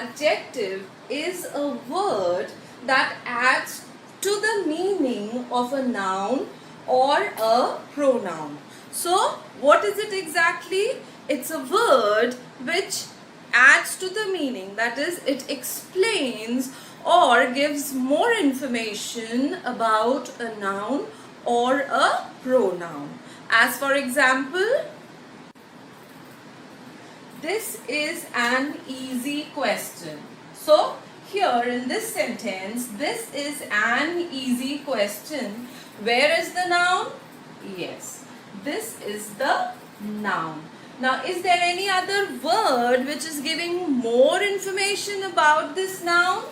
adjective is a word that adds to the meaning of a noun or a pronoun. So, what is it exactly? It's a word which adds to the meaning, that is, it explains or gives more information about a noun or a pronoun. As for example, this is an easy question. So, here in this sentence, this is an easy question. Where is the noun? Yes, this is the noun. Now, is there any other word which is giving more information about this noun?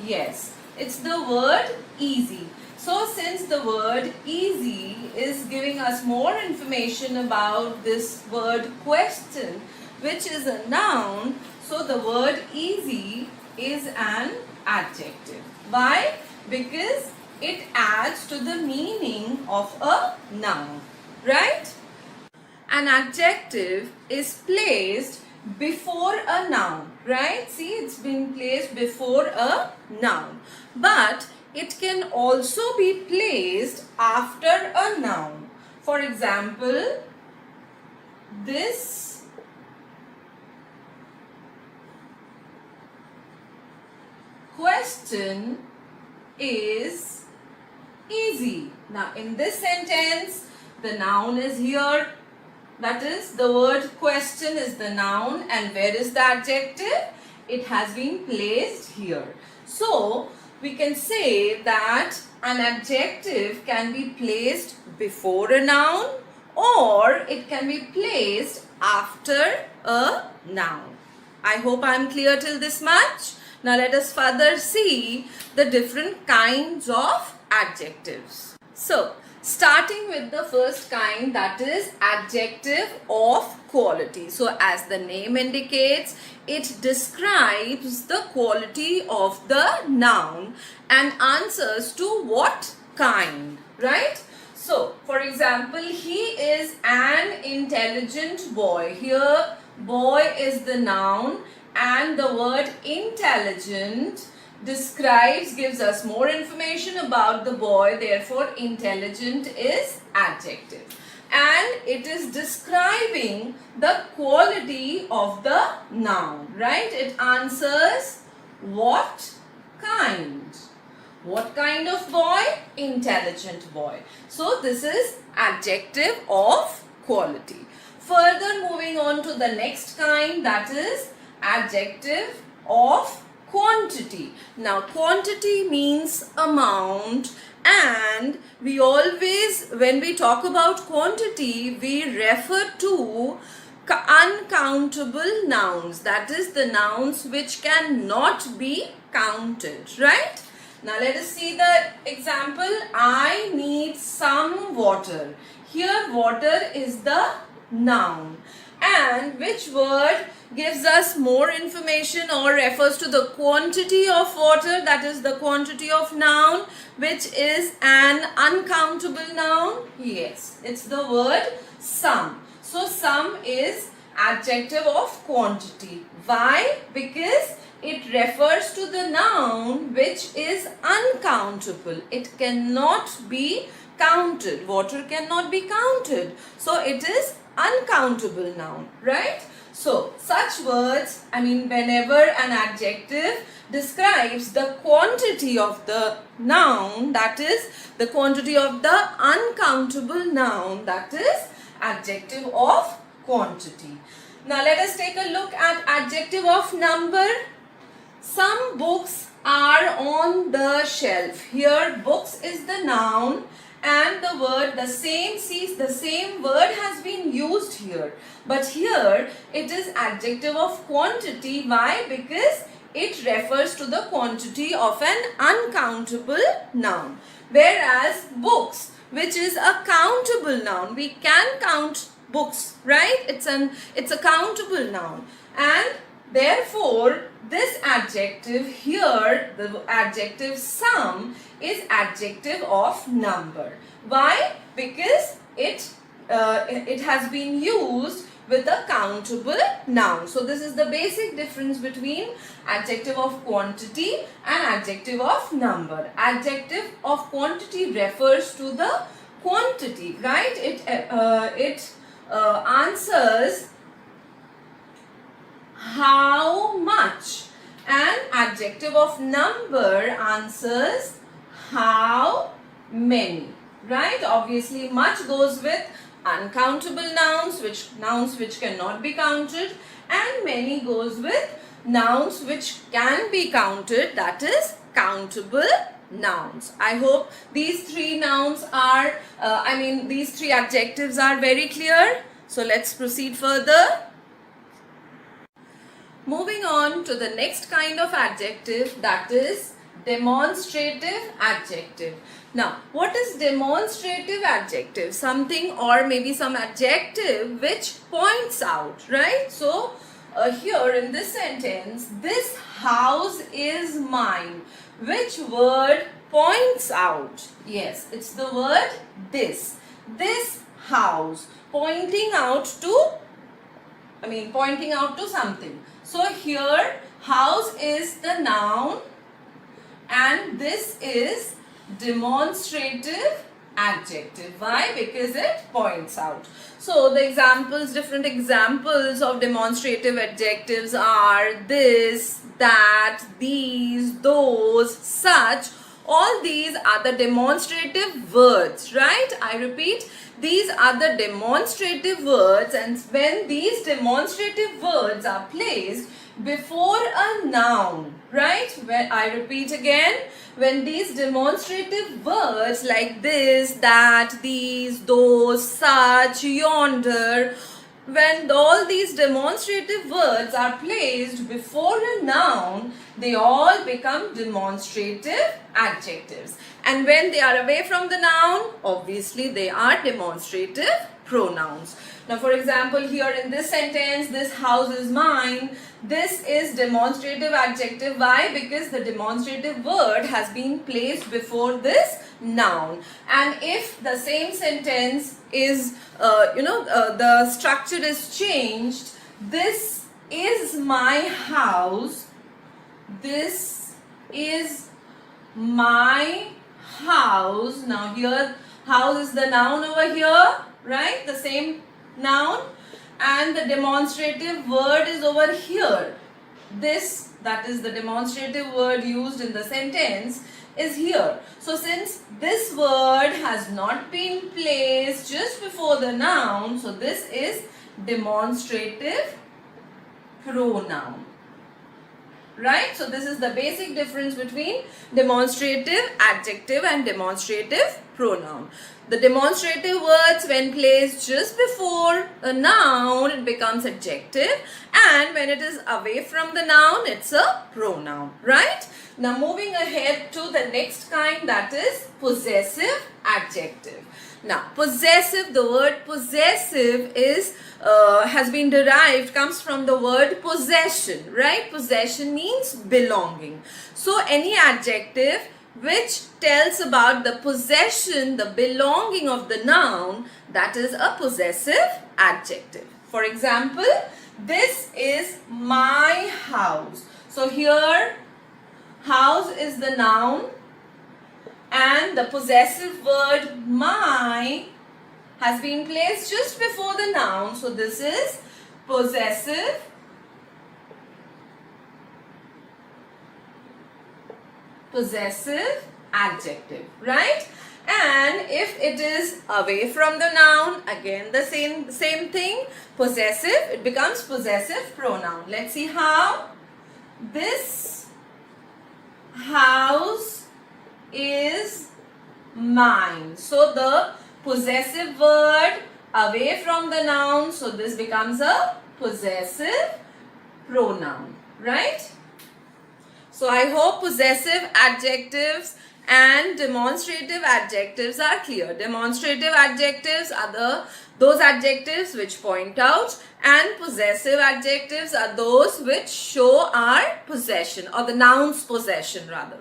Yes, it's the word easy. So, since the word easy is giving us more information about this word question, which is a noun, so the word easy is an adjective. Why? Because it adds to the meaning of a noun, right? An adjective is placed before a noun, right? See, it's been placed before a noun. But it can also be placed after a noun. For example, this question is easy. Now, in this sentence, the noun is here. That is, the word question is the noun, and where is the adjective? It has been placed here. So, we can say that an adjective can be placed before a noun or it can be placed after a noun. I hope I am clear till this much. Now, let us further see the different kinds of adjectives. So, starting with the first kind, that is adjective of quality. So, as the name indicates, it describes the quality of the noun and answers to what kind, right? So, for example, he is an intelligent boy. Here, boy is the noun and the word intelligent gives us more information about the boy, therefore intelligent is adjective. And it is describing the quality of the noun, right? It answers what kind. What kind of boy? Intelligent boy. So this is adjective of quality. Further moving on to the next kind, that is adjective of quantity. Now, quantity means amount, and we always, when we talk about quantity, we refer to uncountable nouns. That is, the nouns which cannot be counted, right? Now, let us see the example. I need some water. Here, water is the noun. And which word gives us more information or refers to the quantity of water, that is the quantity of noun, which is an uncountable noun? Yes, it's the word some. So, some is adjective of quantity. Why? Because it refers to the noun which is uncountable. It cannot be counted. Water cannot be counted. So, it is uncountable noun, right? So, such words, whenever an adjective describes the quantity of the noun, that is the quantity of the uncountable noun, that is adjective of quantity. Now, let us take a look at adjective of number. Some books are on the shelf. Here, books is the noun. And the word, the same word has been used here. But here, it is adjective of quantity. Why? Because it refers to the quantity of an uncountable noun. Whereas books, which is a countable noun, we can count books, right? It's a countable noun. And therefore, this adjective here, the adjective some, is adjective of number. Why? Because it has been used with a countable noun. So this is the basic difference between adjective of quantity and adjective of number. Adjective of quantity refers to the quantity, right? It answers how much, and adjective of number answers how many, right? Obviously much goes with uncountable nouns, which cannot be counted, and many goes with nouns which can be counted, that is countable nouns. I hope these three nouns are these three adjectives are very clear. So let's proceed further. Moving on to the next kind of adjective, that is demonstrative adjective. Now, what is demonstrative adjective? Something or maybe some adjective which points out, right? So, here in this sentence, this house is mine. Which word points out? Yes, it's the word this. This house, pointing out to something. So here house is the noun and this is demonstrative adjective. Why? Because it points out. So the different examples of demonstrative adjectives are this, that, these, those, such. All these are the demonstrative words, right? I repeat, these are the demonstrative words, and when these demonstrative words are placed before a noun, right? When I repeat again, when these demonstrative words like this, that, these, those, such, yonder, when all these demonstrative words are placed before a noun, they all become demonstrative adjectives. And when they are away from the noun, obviously they are demonstrative pronouns. Now, for example, here in this sentence, this house is mine. This is demonstrative adjective. Why? Because the demonstrative word has been placed before this noun. And if the same sentence is, the structure is changed, this is my house. This is my house. Now here, house is the noun over here, right? The same noun, and the demonstrative word is over here. This, that is the demonstrative word used in the sentence, is here. So since this word has not been placed just before the noun, so this is demonstrative pronoun. Right? So this is the basic difference between demonstrative adjective and demonstrative pronoun. The demonstrative words, when placed just before a noun, it becomes adjective, and when it is away from the noun, it's a pronoun. Right? Now moving ahead to the next kind, that is possessive adjective. Now possessive, the word possessive is has been derived, comes from the word possession, right? Possession means belonging. So any adjective which tells about the possession, the belonging of the noun, that is a possessive adjective. For example, this is my house. So here, house is the noun and the possessive word my has been placed just before the noun. So this is possessive adjective, right? And if it is away from the noun, again the same thing, possessive, it becomes possessive pronoun. Let's see how. This house is mine. So the possessive word away from the noun, so this becomes a possessive pronoun, right? So I hope possessive adjectives and demonstrative adjectives are clear. Demonstrative adjectives are those adjectives which point out, and possessive adjectives are those which show our possession, or the noun's possession rather.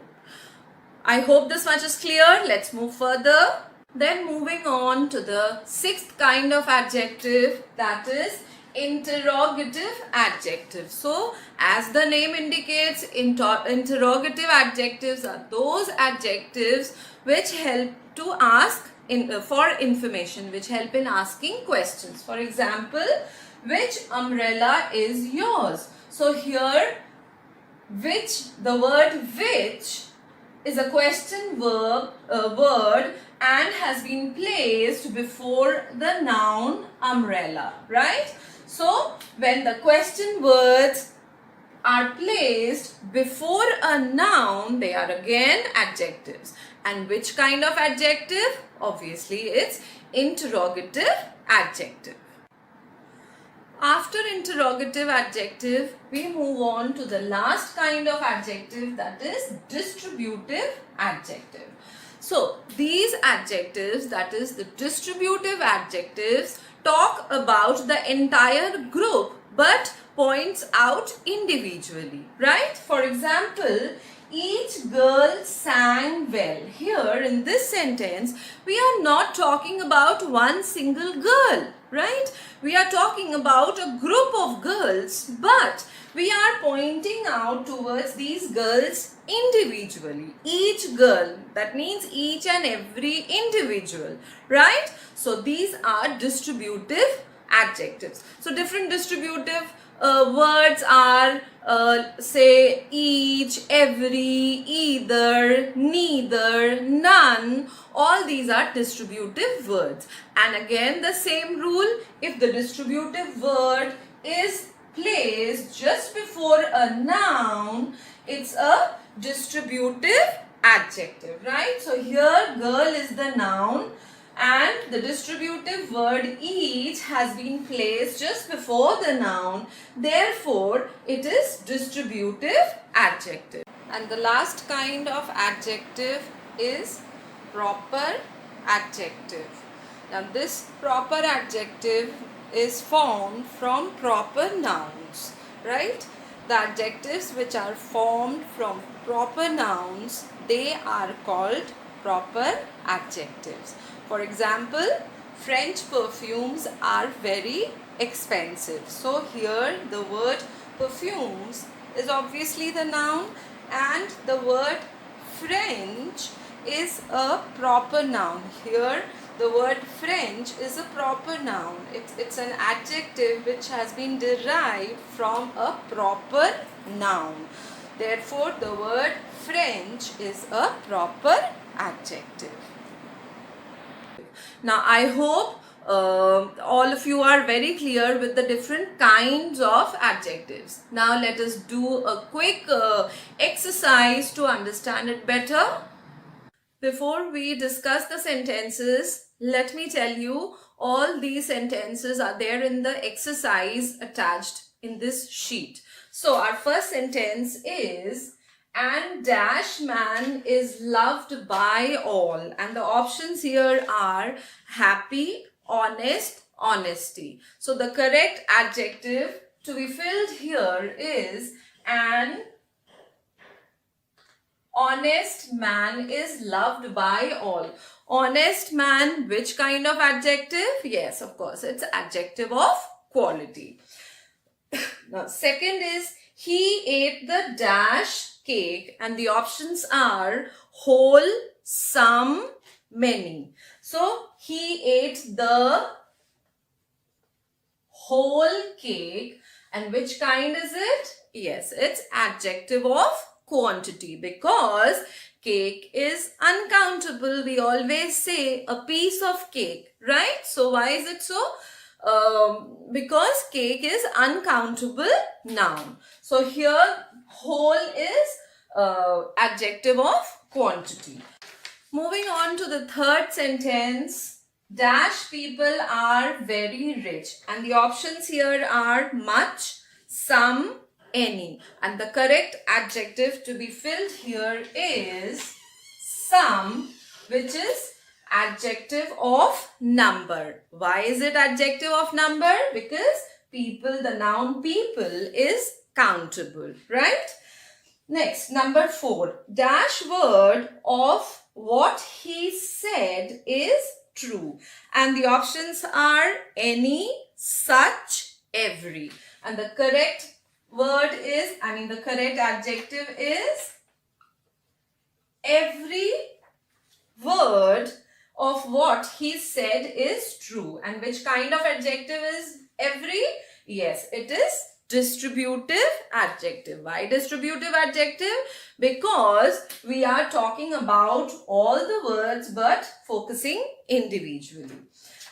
I hope this much is clear. Let's move further. Then moving on to the sixth kind of adjective, that is interrogative adjective. So, as the name indicates, interrogative adjectives are those adjectives which help to ask for information, which help in asking questions. For example, which umbrella is yours? So here, the word which is a question word and has been placed before the noun umbrella, right? So when the question words are placed before a noun, they are again adjectives. And which kind of adjective? Obviously, it's interrogative adjective. After interrogative adjective, we move on to the last kind of adjective, that is distributive adjective. So, these adjectives, that is the distributive adjectives, talk about the entire group but points out individually, right? For example, each girl sang well. Here in this sentence, we are not talking about one single girl, right? We are talking about a group of girls, but we are pointing out towards these girls individually. Each girl, that means each and every individual, right? So these are distributive adjectives. So different distributive words are say each, every, either, neither, none. All these are distributive words. And again the same rule, if the distributive word is placed just before a noun, it's a distributive adjective, right? So here girl is the noun and the distributive word each has been placed just before the noun. Therefore, it is distributive adjective. And the last kind of adjective is proper adjective. Now this proper adjective is formed from proper nouns, right? The adjectives which are formed from proper nouns, they are called proper adjectives. For example, French perfumes are very expensive. So here the word perfumes is obviously the noun and the word French is a proper noun. Here the word French is a proper noun. It's an adjective which has been derived from a proper noun. Therefore, the word French is a proper adjective. Now, I hope all of you are very clear with the different kinds of adjectives. Now, let us do a quick exercise to understand it better. Before we discuss the sentences, let me tell you all these sentences are there in the exercise attached in this sheet. So, our first sentence is, and dash man is loved by all, and the options here are happy, honest, honesty. So the correct adjective to be filled here is an honest man is loved by all. Honest man, which kind of adjective? Yes, of course, it's adjective of quality. Now second is, he ate the dash cake, and the options are whole, some, many. So he ate the whole cake, and which kind is it? Yes, it's adjective of quantity, because cake is uncountable. We always say a piece of cake, right? So why is it so? Because cake is uncountable noun. So here whole is adjective of quantity. Moving on to the third sentence, dash people are very rich, and the options here are much, some, any, and the correct adjective to be filled here is some, which is adjective of number. Why is it adjective of number? Because people, the noun people is countable, right? Next, number 4. Dash word of what he said is true. And the options are any, such, every. And the correct word is, the correct adjective is every word of what he said is true. And which kind of adjective is every? Yes, it is distributive adjective. Why distributive adjective? Because we are talking about all the words but focusing individually.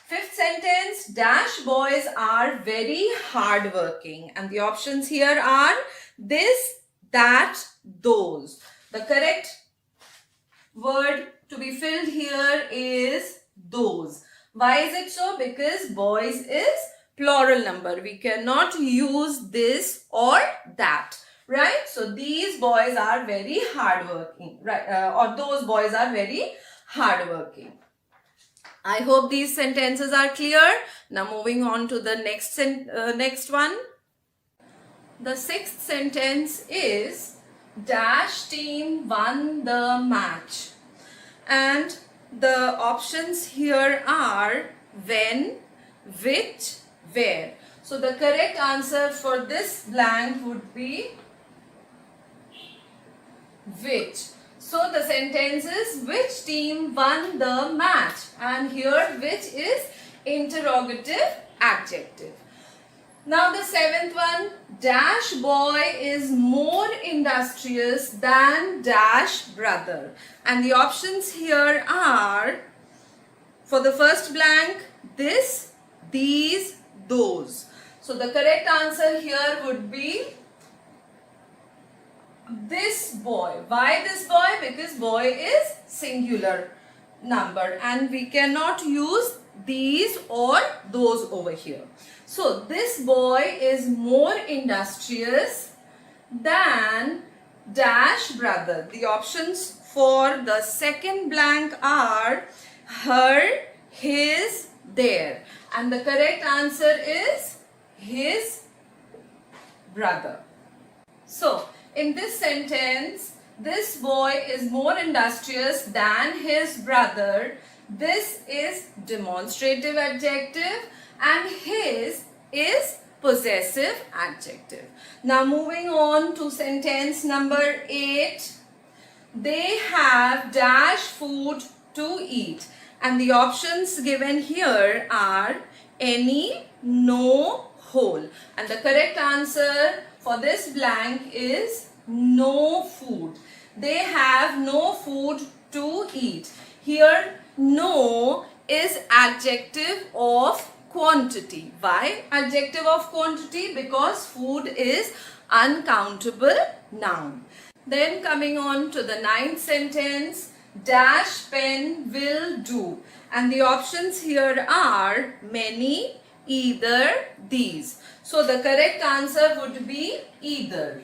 Fifth sentence, dash boys are very hardworking. And the options here are this, that, those. The correct word to be filled here is those. Why is it so? Because boys is plural number. We cannot use this or that, right? So these boys are very hardworking, right? Or those boys are very hardworking. I hope these sentences are clear. Now moving on to the next one. The sixth sentence is dash team won the match. And the options here are when, which, where. So the correct answer for this blank would be which. So the sentence is which team won the match, and here which is interrogative adjective. Now the seventh one, dash boy is more industrious than dash brother. And the options here are, for the first blank, this, these, those. So the correct answer here would be this boy. Why this boy? Because boy is singular number and we cannot use these or those over here. So this boy is more industrious than dash brother. The options for the second blank are her, his, their. And the correct answer is his brother. So in this sentence, this boy is more industrious than his brother. This is demonstrative adjective and his is possessive adjective. Now moving on to sentence number 8. They have dash food to eat. And the options given here are any, no, whole. And the correct answer for this blank is no food. They have no food to eat. Here no is adjective of quantity. Why adjective of quantity? Because food is uncountable noun. Then coming on to the 9th sentence, dash pen will do. And the options here are many, either, these. So the correct answer would be either.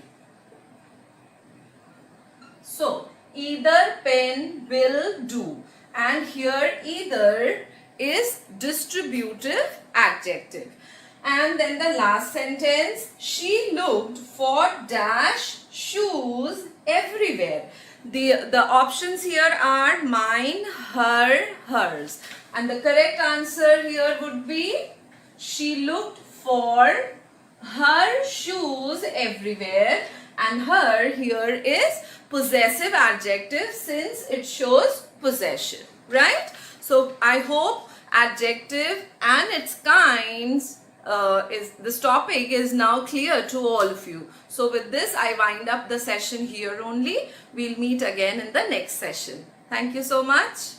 So either pen will do. And here either is distributive adjective. And then the last sentence, she looked for dash shoes everywhere. The options here are mine, her, hers. And the correct answer here would be she looked for her shoes everywhere. And her here is possessive adjective since it shows possession, right? So I hope adjective and its kinds this topic is now clear to all of you. So with this I wind up the session here only. We'll meet again in the next session. Thank you so much.